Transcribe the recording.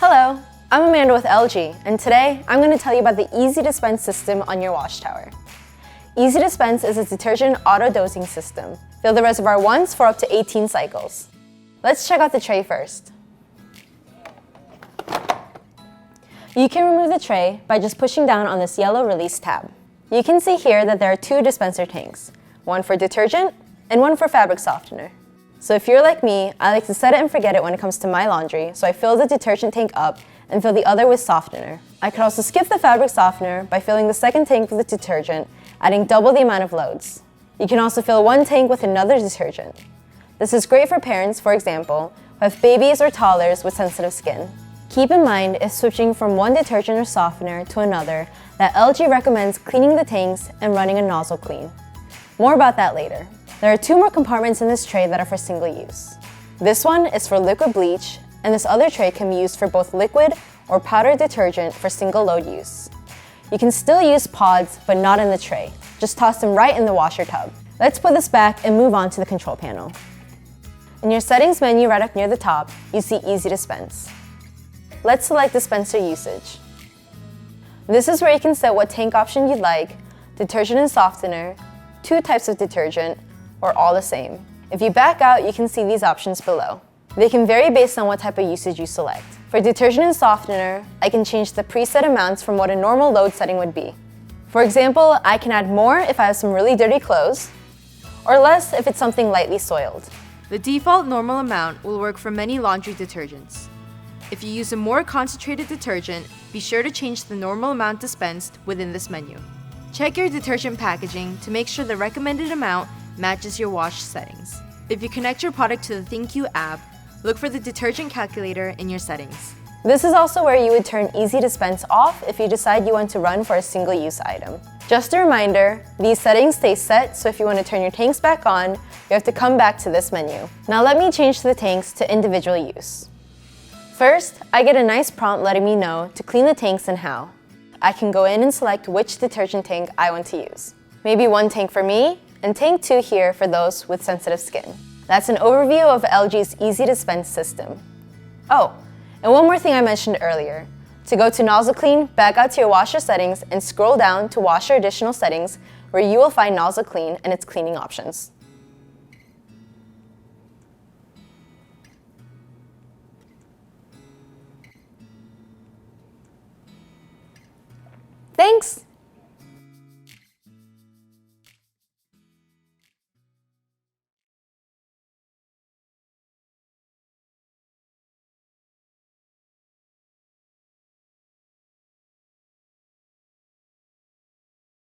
Hello, I'm Amanda with LG, and today I'm going to tell you about the ezDispense system on your WashTower. ezDispense is a detergent auto-dosing system. Fill the reservoir once for up to 18 cycles. Let's check out the tray first. You can remove the tray by just pushing down on this yellow release tab. You can see here that there are two dispenser tanks, one for detergent and one for fabric softener. So if you're like me, I like to set it and forget it when it comes to my laundry, so I fill the detergent tank up and fill the other with softener. I could also skip the fabric softener by filling the second tank with the detergent, adding double the amount of loads. You can also fill one tank with another detergent. This is great for parents, for example, who have babies or toddlers with sensitive skin. Keep in mind, if switching from one detergent or softener to another, that LG recommends cleaning the tanks and running a nozzle clean. More about that later. There are two more compartments in this tray that are for single use. This one is for liquid bleach, and this other tray can be used for both liquid or powdered detergent for single load use. You can still use pods, but not in the tray. Just toss them right in the washer tub. Let's put this back and move on to the control panel. In your settings menu right up near the top, you see ezDispense. Let's select dispenser usage. This is where you can set what tank option you'd like, detergent and softener, two types of detergent, or all the same. If you back out, you can see these options below. They can vary based on what type of usage you select. For detergent and softener, I can change the preset amounts from what a normal load setting would be. For example, I can add more if I have some really dirty clothes, or less if it's something lightly soiled. The default normal amount will work for many laundry detergents. If you use a more concentrated detergent, be sure to change the normal amount dispensed within this menu. Check your detergent packaging to make sure the recommended amount matches your wash settings. If you connect your product to the ThinQ app, look for the detergent calculator in your settings. This is also where you would turn ezDispense off if you decide you want to run for a single-use item. Just a reminder, these settings stay set, so if you want to turn your tanks back on, you have to come back to this menu. Now let me change the tanks to individual use. First, I get a nice prompt letting me know to clean the tanks and how. I can go in and select which detergent tank I want to use. Maybe one tank for me, and tank 2 here for those with sensitive skin. That's an overview of LG's ezDispense system. Oh, and one more thing I mentioned earlier. To go to nozzle clean, back out to your washer settings and scroll down to washer additional settings where you will find nozzle clean and its cleaning options.